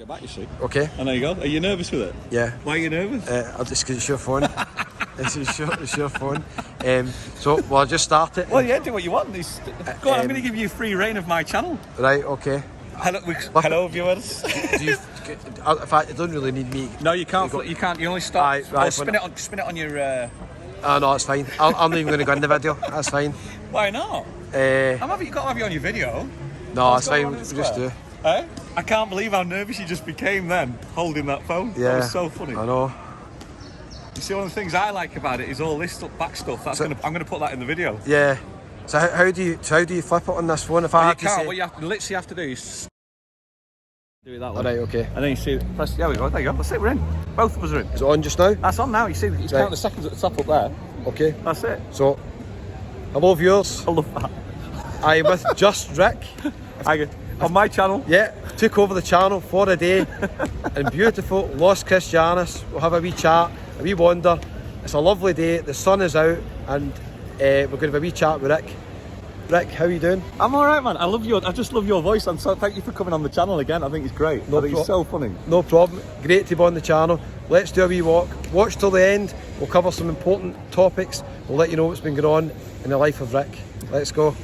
Get back, you see. Okay. And there you go. Are you nervous with it? Yeah. Why are you nervous? Just because it's your phone. It's your phone. Well, I'll just start it. Well, yeah, do what you want. Go on, I'm going to give you free reign of my channel. Right, okay. Hello viewers. In fact, you don't really need me. No, you can't. You can't. You only start. Right, spin it on your. No, it's fine. I'm not even going to go in the video. That's fine. Why not? You've got to have you on your video. No, it's fine. Just do. Eh? I can't believe how nervous you just became then, holding that phone. Yeah. That was so funny. I know. You see, one of the things I like about it is all this back stuff. I'm going to put that in the video. Yeah. So how do you flip it on this phone? If I had to say... What you literally have to do is do it that way. All right, okay. And then you see, press. There we go. There you go. That's it. We're in. Both of us are in. Is it on just now? That's on now. You see, it's counting the seconds at the top up there. Okay. That's it. So, hello viewers. I love that. I'm with Just Rick. On my channel. Yeah, took over the channel for a day in beautiful Los Cristianos. We'll have a wee chat, a wee wander. It's a lovely day, the sun is out, and we're going to have a wee chat with Rick. Rick, how are you doing? I'm alright, man. I just love your voice, and so thank you for coming on the channel again. I think it's great. I think it's so funny. No problem. Great to be on the channel. Let's do a wee walk. Watch till the end. We'll cover some important topics. We'll let you know what's been going on in the life of Rick. Let's go.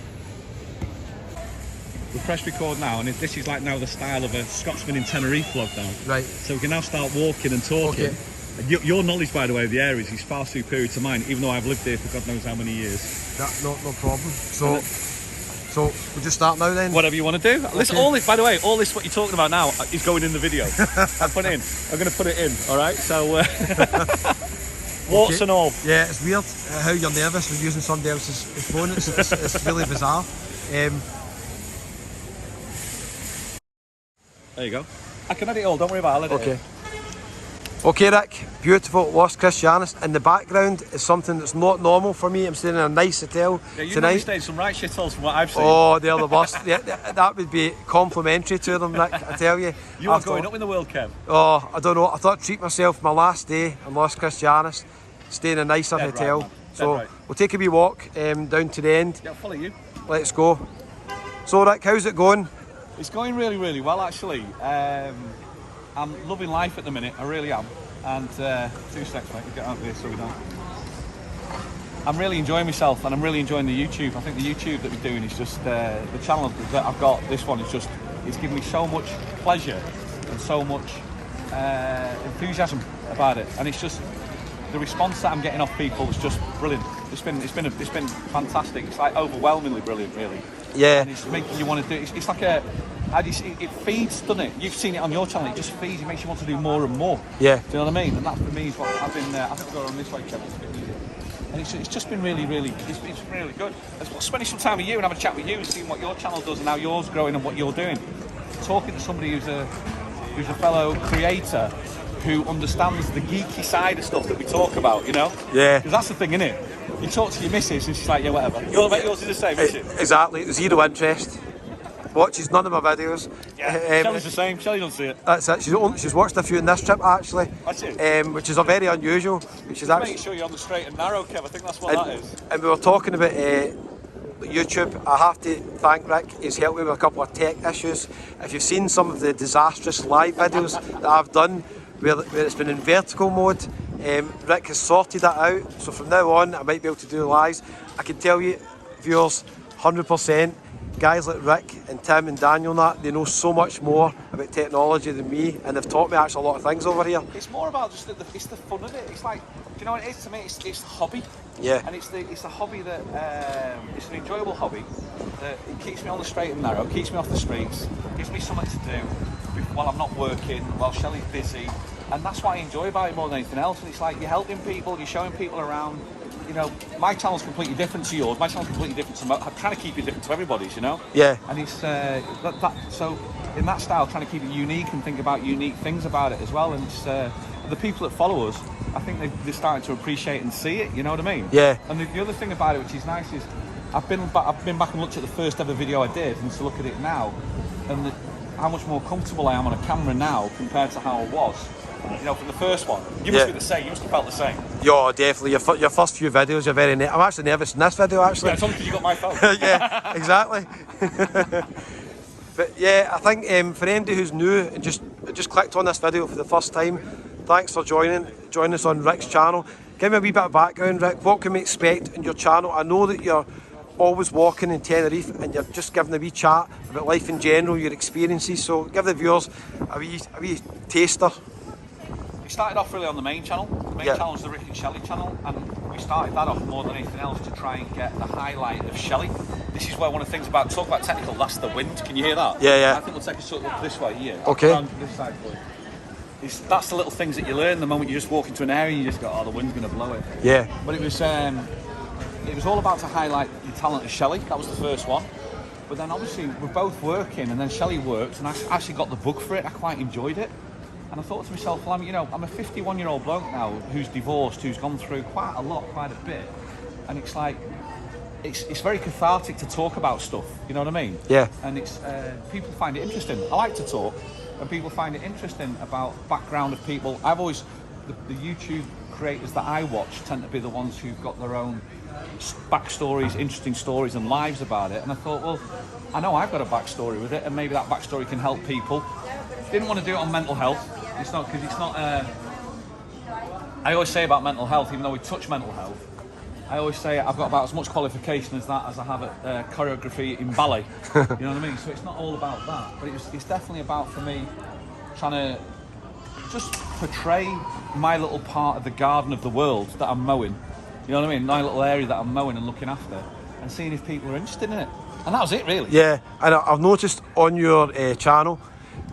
We press record now, and this is like now the style of a Scotsman in Tenerife vlog now. Right. So we can now start walking and talking. Okay. Your knowledge, by the way, of the areas is far superior to mine, even though I've lived here for God knows how many years. No problem. So we'll just start now then? Whatever you want to do. Listen, okay. All this, by the way, all this what you're talking about now is going in the video. I'm going to put it in, all right? So, warts and all. Yeah, it's weird how you're nervous when using somebody else's phone. It's really bizarre. There you go. I can edit it all, don't worry about it. I'll edit it. Okay, Rick, beautiful Los Cristianos. In the background is something that's not normal for me. I'm staying in a nice hotel you tonight. You stayed in some right shitholes from what I've seen. Oh, they're the worst. That would be complimentary to them, Rick, I tell you. You are going up in the world, Kev. Oh, I don't know. I thought I'd treat myself my last day in Los Cristianos, stay in a nicer hotel. Right, so we'll take a wee walk down to the end. Yeah, I'll follow you. Let's go. So, Rick, how's it going? It's going really, really well, actually. I'm loving life at the minute, I really am. And 2 seconds, mate, get out of here so we don't. I'm really enjoying myself, and I'm really enjoying the YouTube. I think the YouTube that we're doing is just the channel that I've got. This one is just, it's giving me so much pleasure and so much enthusiasm about it. And it's just the response that I'm getting off people is just brilliant. It's been fantastic. It's like overwhelmingly brilliant, really. Yeah. And it's making you want to do it. It's like it feeds, doesn't it? You've seen it on your channel. It just feeds. It makes you want to do more and more. Yeah. Do you know what I mean? And that for me is what I've been. I think we'll go on this way, Kevin. It's a bit easier. And it's just been really, really. It's been really good. Spending some time with you and having a chat with you and seeing what your channel does and how yours is growing and what you're doing. Talking to somebody who's a fellow creator who understands the geeky side of stuff that we talk about. You know? Yeah. Because that's the thing, isn't it? You talk to your missus and she's like, yeah, whatever. Yours is the same, isn't it? Exactly. Zero interest. Watches none of my videos. Yeah, Shelley's the same. Shelley doesn't see it. That's it. She's watched a few in this trip actually. That's it. Which is a very unusual. Which is actually. Make sure you're on the straight and narrow, Kev. I think that's what that is. And we were talking about YouTube. I have to thank Rick. He's helped me with a couple of tech issues. If you've seen some of the disastrous live videos that I've done, where it's been in vertical mode, Rick has sorted that out. So from now on, I might be able to do lives. I can tell you, viewers, 100%. Guys like Rick and Tim and Daniel and that, they know so much more about technology than me, and they've taught me actually a lot of things over here. It's more about just it's the fun of it. It's like, do you know what it is to me? It's the hobby. Yeah. And it's a hobby that it's an enjoyable hobby that it keeps me on the straight and narrow, keeps me off the streets, gives me something to do while I'm not working, while Shelley's busy, and that's what I enjoy about it more than anything else. And it's like you're helping people, you're showing people around. You know, my channel's completely different to yours. My channel's completely different to I'm trying to keep it different to everybody's, you know? Yeah. And it's so in that style, trying to keep it unique and think about unique things about it as well. And it's the people that follow us, I think they're starting to appreciate and see it. You know what I mean? Yeah. And the other thing about it, which is nice, is I've been back and looked at the first ever video I did, and to look at it now, and how much more comfortable I am on a camera now compared to how I was. You know, from the first one. You must be the same. You must have felt the same. Yeah, definitely. Your first few videos, you're very I'm actually nervous in this video, actually. Yeah, it's only because you got my phone. Yeah, exactly. But yeah, I think for anybody who's new and just just clicked on this video for the first time, thanks for joining us on Rick's channel. Give me a wee bit of background, Rick. What can we expect in your channel? I know that you're always walking in Tenerife and you're just giving a wee chat about life in general, your experiences, so give the viewers a wee taster. We started off really on the main channel. The main channel is the Rick and Shelley channel, and we started that off more than anything else to try and get the highlight of Shelley. This is where one of the things about, talk about technical, that's the wind. Can you hear that? Yeah. I think we'll take a sort of look this way here. Okay. Around this side for you. That's the little things that you learn the moment you just walk into an area and you just go, oh, the wind's going to blow it. Yeah. But it was all about to highlight the talent of Shelley. That was the first one. But then obviously we're both working, and then Shelley worked, and I actually got the bug for it. I quite enjoyed it. And I thought to myself, well, I'm a 51-year-old bloke now who's divorced, who's gone through quite a bit. And it's like, it's very cathartic to talk about stuff, you know what I mean? Yeah. And it's people find it interesting. I like to talk, and people find it interesting about background of people. I've always, the YouTube creators that I watch tend to be the ones who've got their own backstories, interesting stories and lives about it. And I thought, well, I know I've got a backstory with it, and maybe that backstory can help people. Didn't want to do it on mental health. It's not, because it's not, I always say about mental health, even though we touch mental health, I always say I've got about as much qualification as that as I have at choreography in ballet. You know what I mean? So it's not all about that, but it's definitely about, for me, trying to just portray my little part of the garden of the world that I'm mowing. You know what I mean? My little area that I'm mowing and looking after, and seeing if people are interested in it. And that was it, really. Yeah, and I've noticed on your channel,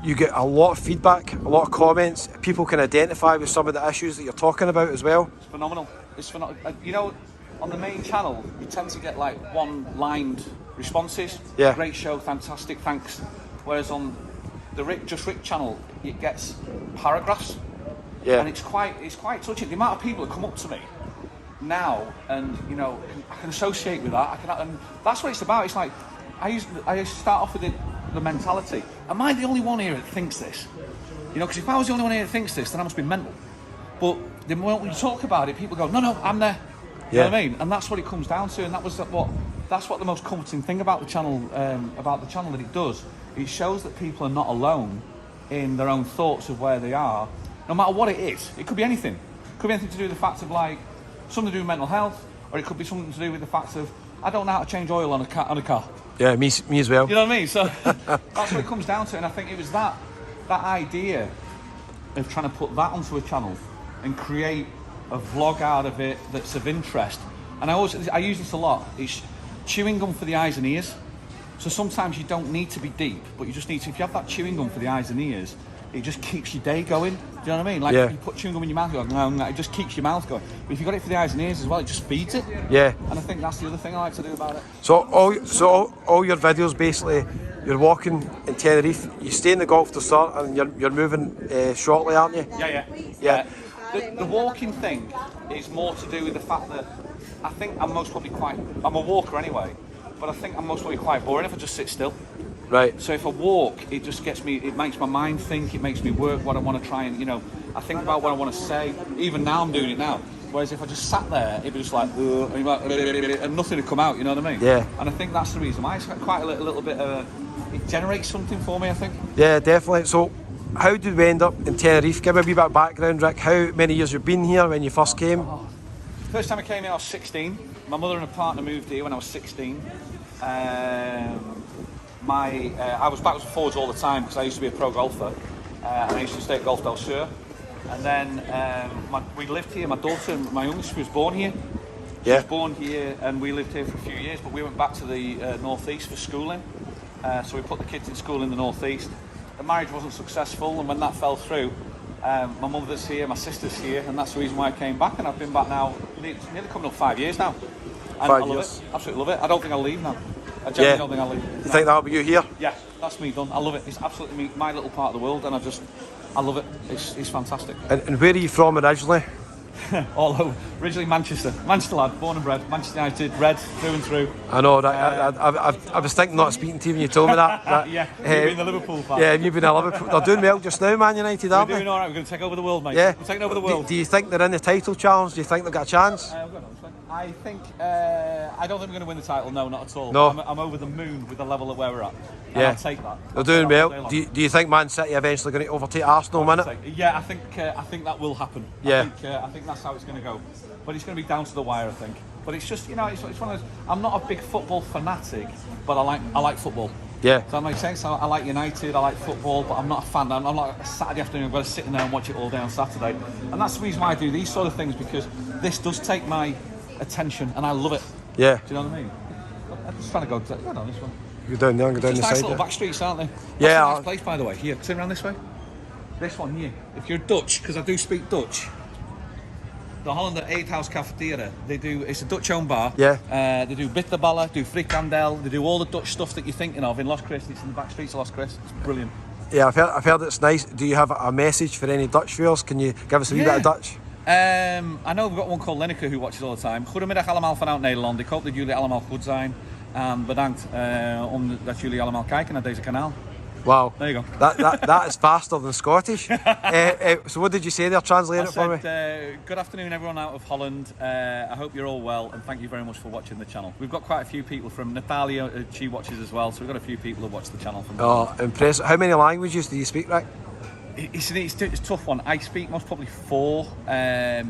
you get a lot of feedback, a lot of comments. People can identify with some of the issues that you're talking about as well. It's phenomenal. It's phenomenal. You know, on the main channel, you tend to get like one-lined responses. Yeah. Great show, fantastic, thanks. Whereas on the Rick channel, it gets paragraphs. Yeah. And it's quite touching. The amount of people that come up to me now, and I can associate with that. And that's what it's about. It's like I used to start off with the mentality. Am I the only one here that thinks this? Because if I was the only one here that thinks this, then I must be mental. But the moment we talk about it, people go, no, I'm there. You know what I mean? And that's what it comes down to. And that's what the most comforting thing about the channel that it does. It shows that people are not alone in their own thoughts of where they are, no matter what it is. It could be anything. It could be anything to do with the fact of like something to do with mental health, or it could be something to do with the fact of I don't know how to change oil on a car. Yeah, me as well. You know what I mean? So that's what it comes down to. And I think it was that idea of trying to put that onto a channel and create a vlog out of it that's of interest. And I use this a lot. It's chewing gum for the eyes and ears. So sometimes you don't need to be deep, but you just need to, if you have that chewing gum for the eyes and ears, it just keeps your day going. Do you know what I mean? Like if you put chewing gum in your mouth, you go, it just keeps your mouth going. But if you've got it for the eyes and ears as well, it just feeds it. Yeah. And I think that's the other thing I like to do about it. So all your videos, basically, you're walking in Tenerife, you stay in the Gulf to start, and you're moving shortly, aren't you? Yeah. The walking thing is more to do with the fact that I think I'm a walker anyway, but I think I'm most probably quite boring if I just sit still. Right. So if I walk, it just gets me, it makes my mind think, it makes me work what I want to try and, I think about what I want to say. Even now I'm doing it now. Whereas if I just sat there, it'd be just like, and nothing would come out, you know what I mean? Yeah. And I think that's the reason why it's got quite a little bit of, it generates something for me, I think. Yeah, definitely. So how did we end up in Tenerife? Give me a wee bit of background, Rick. How many years you've been here when you first came? First time I came here, I was 16. My mother and a partner moved here when I was 16. I was backwards and forwards all the time because I used to be a pro golfer, and I used to stay at Golf Del Sur. And then we lived here. My daughter, my youngest, she was born here. She was born here, and we lived here for a few years. But we went back to the northeast for schooling, so we put the kids in school in the northeast. The marriage wasn't successful, and when that fell through, my mother's here, my sister's here, and that's the reason why I came back. And I've been back now, nearly coming up 5 years now. And I love it. Absolutely love it. I don't think I'll leave now. I genuinely don't think I'll leave. You think that'll be you here? Yeah, that's me done. I love it. It's absolutely my little part of the world, and I love it. It's fantastic. And where are you from originally? All over. Originally Manchester lad, born and bred. Manchester United, red through and through. I know. I was thinking not speaking to you when you told me that. Yeah, you've been the Liverpool fan. Yeah, you've been a Liverpool. They're doing well just now, Man United, aren't they? We're doing all right. We're going to take over the world, mate. Yeah. We're taking over the world. Do you think they're in the title challenge? Do you think they've got a chance? I think I don't think we're going to win the title. No, not at all. No. I'm over the moon with the level at where we're at. And Yeah. I'll take that. They're doing well. Do you think Man City eventually going to overtake Arsenal in a minute? Yeah, I think that will happen. Yeah. I think that's how it's going to go. But it's going to be down to the wire, I think. But it's just, you know, it's one of those. I'm not a big football fanatic, but I like football. Yeah. Does that make sense? I like United, I like football, but I'm not a fan. I'm not a Saturday afternoon, I've got to sit in there and watch it all day on Saturday. And that's the reason why I do these sort of things, because this does take my attention and I love it. Yeah. Do you know what I mean? I'm just trying to go down this one. Go down there, go down Just the nice side. little back streets, aren't they? Yeah. That's a nice place, by the way. Here, turn around this way. This one here. If you're Dutch, because I do speak Dutch, the Hollander Eethuis Cafeteria, it's a Dutch-owned bar. Yeah. They do bitterballen, do frikandel, they do all the Dutch stuff that you're thinking of in Los Cris. It's in the back streets of Los Cris. It's brilliant. Yeah, I've heard it's nice. Do you have a message for any Dutch viewers? Can you give us a wee bit of Dutch? I know we've got one called Linneke who watches all the time. Goedemiddag allemaal vanuit Nederland. Ik hoop dat jullie allemaal goed zijn. En bedankt omdat jullie allemaal kijken naar deze kanaal. Wow. There you go. That is faster than Scottish. So what did you say there? Translate it for me. Good afternoon, everyone out of Holland. I hope you're all well, and thank you very much for watching the channel. We've got quite a few people from Natalia. She watches as well, so we've got a few people who watch the channel from. Oh, impressive! How many languages do you speak, Rick? It's a tough one. I speak most probably 4: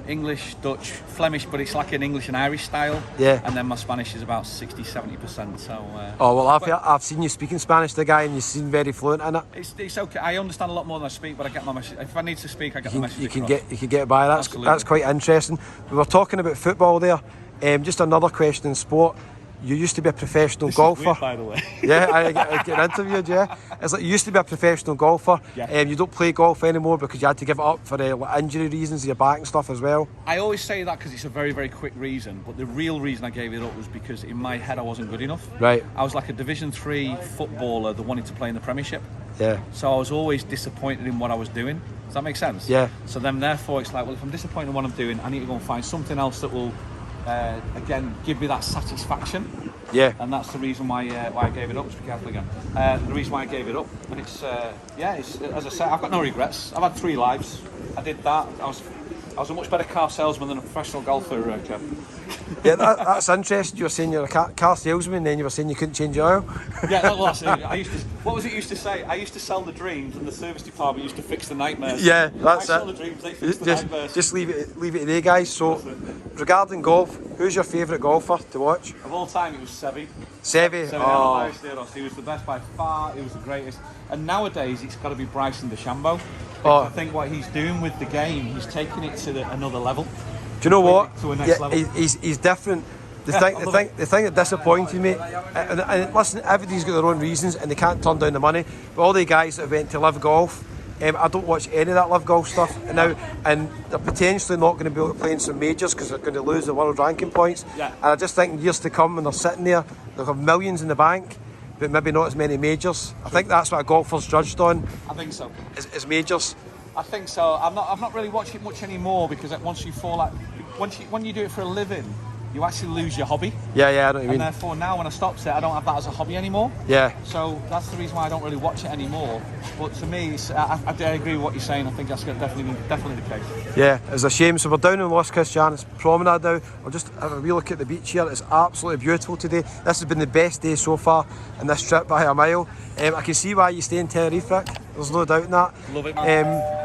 English, Dutch, Flemish, but it's like an English and Irish style. Yeah. And then my Spanish is about 60-70%. So. Oh well, I've seen you speaking Spanish to the guy, and you seem very fluent in it. It's okay. I understand a lot more than I speak, but I get my message. If I need to speak, I get the message. You can get by. Absolutely. That's quite interesting. We were talking about football there. Just another question in sport. You used to be a professional golfer. Is weird, by the way. Yeah, I get interviewed. Yeah, it's like you used to be a professional golfer. Yeah. You don't play golf anymore because you had to give it up for injury reasons, your back and stuff as well. I always say that because it's a very, very quick reason. But the real reason I gave it up was because in my head I wasn't good enough. Right. I was like a Division 3 footballer that wanted to play in the Premiership. Yeah. So I was always disappointed in what I was doing. Does that make sense? Yeah. So then, therefore, it's like, well, if I'm disappointed in what I'm doing, I need to go and find something else that will, again, give me that satisfaction. Yeah. And that's the reason why I gave it up. Just be careful again. The reason why I gave it up, and it's as I said, I've got no regrets. I've had 3 lives. I did that. I was a much better car salesman than a professional golfer, Kev. Yeah, that's interesting. You were saying you're a car salesman, and then you were saying you couldn't change your oil. Yeah, that's it. What was it used to say? I used to sell the dreams, and the service department used to fix the nightmares. Yeah, that's I sell the dreams, they fix the nightmares. Just leave it today, guys. So, regarding golf, who's your favourite golfer to watch? Of all time, it was Seve. Seve. Oh. He was the best by far. He was the greatest. And nowadays, it's got to be Bryson DeChambeau. Oh. I think what he's doing with the game, he's taking it to another level. Do you know what? To a next level. He's different. The thing that disappointed me, and listen, everybody's got their own reasons and they can't turn down the money. But all the guys that went to Live Golf, I don't watch any of that Live Golf stuff now, and they're potentially not going to be able to play in some majors because they're going to lose the world ranking points. Yeah. And I just think in years to come, when they're sitting there, they'll have millions in the bank, but maybe not as many majors. I think that's what a golfer's judged on. I think so. Is majors. I think so. I've not really watched it much anymore because once you fall out, when you do it for a living, you actually lose your hobby. Yeah, I know what you mean. And therefore now when I stopped it, I don't have that as a hobby anymore. Yeah. So that's the reason why I don't really watch it anymore. But to me, I agree with what you're saying. I think that's definitely the case. Yeah, it's a shame. So we're down in Los Cristianos Promenade now. I'll just have a wee look at the beach here. It's absolutely beautiful today. This has been the best day so far in this trip by a mile. I can see why you stay in Tenerife, Rick. There's no doubt in that. Love it, man.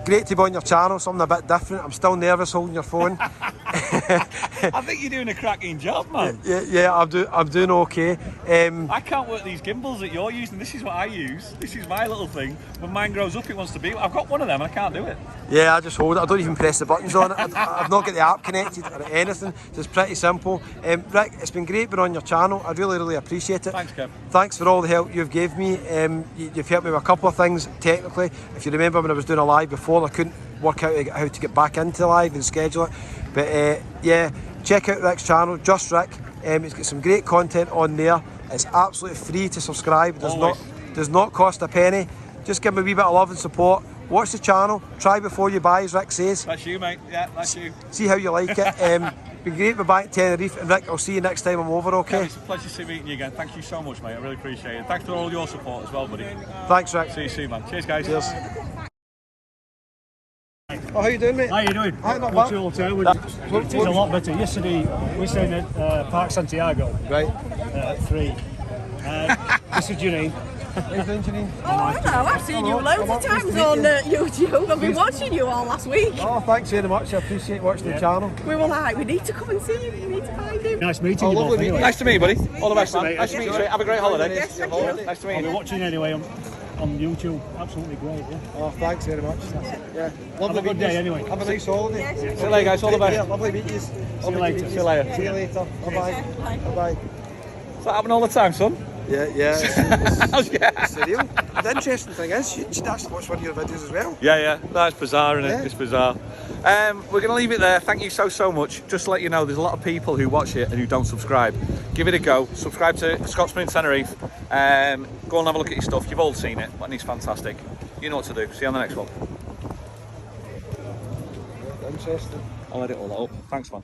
Great to be on your channel, something a bit different. I'm still nervous holding your phone. I think you're doing a cracking job, man. Yeah, I'm doing okay. I can't work these gimbals that you're using. This is what I use. This is my little thing. When mine grows up, it wants to be. I've got one of them and I can't do it. Yeah, I just hold it. I don't even press the buttons on it. I've not got the app connected or anything. So it's pretty simple. Rick, it's been great being on your channel. I really appreciate it. Thanks, Kev. Thanks for all the help you've gave me. You've helped me with a couple of things technically. If you remember when I was doing a live before, I couldn't work out how to get back into live and schedule it. But yeah, check out Rick's channel, Just Rick. He's got some great content on there. It's absolutely free to subscribe. Does not cost a penny. Just give me a wee bit of love and support. Watch the channel. Try before you buy, as Rick says. That's you, mate. Yeah, that's you. See how you like it. Been great to be back at Tenerife. And Rick, I'll see you next time I'm over, okay? Kev, it's a pleasure meeting you again. Thank you so much, mate. I really appreciate it. Thanks for all your support as well, buddy. Thanks, Rick. See you soon, man. Cheers, guys. Cheers. Oh, how you doing, mate? How you doing? Hi, not Watch bad. you all the time. It is a lot better. Yesterday we stayed at Park Santiago Right. at 3. This is Janine. How you doing, Janine? Oh, hello. I've seen you loads of times on YouTube. I've been watching you all last week. Oh, thanks very much. I appreciate watching the channel. We were like, we need to come and see you. We need to find you. Nice meeting Oh, you lovely both. meeting Anyway. Nice to meet you, buddy. All the best, man. mate. Nice to meet you. Have a great holiday. Yes, thank you. Nice to meet I'll be you. watching anyway on YouTube. Absolutely great. Yeah. Oh, thanks very much. Yeah. Have a good day anyway. Have a nice holiday. Yes. See you later, guys. All the Yeah, best. lovely meeting you. See you later. See you later. See you later. Bye-bye. Bye-bye. Does that happen all the time, son? Yeah. Yeah. It's surreal. The interesting thing is, you'd actually watch one of your videos as well. Yeah. That's bizarre, isn't it? Yeah. It's bizarre. We're going to leave it there. Thank you so much. Just to let you know, there's a lot of people who watch it and who don't subscribe. Give it a go. Subscribe to Scotsman in Tenerife. Go and have a look at his stuff. You've all seen it, and he's fantastic. You know what to do. See you on the next one. Interesting. I'll edit all that up. Thanks, man.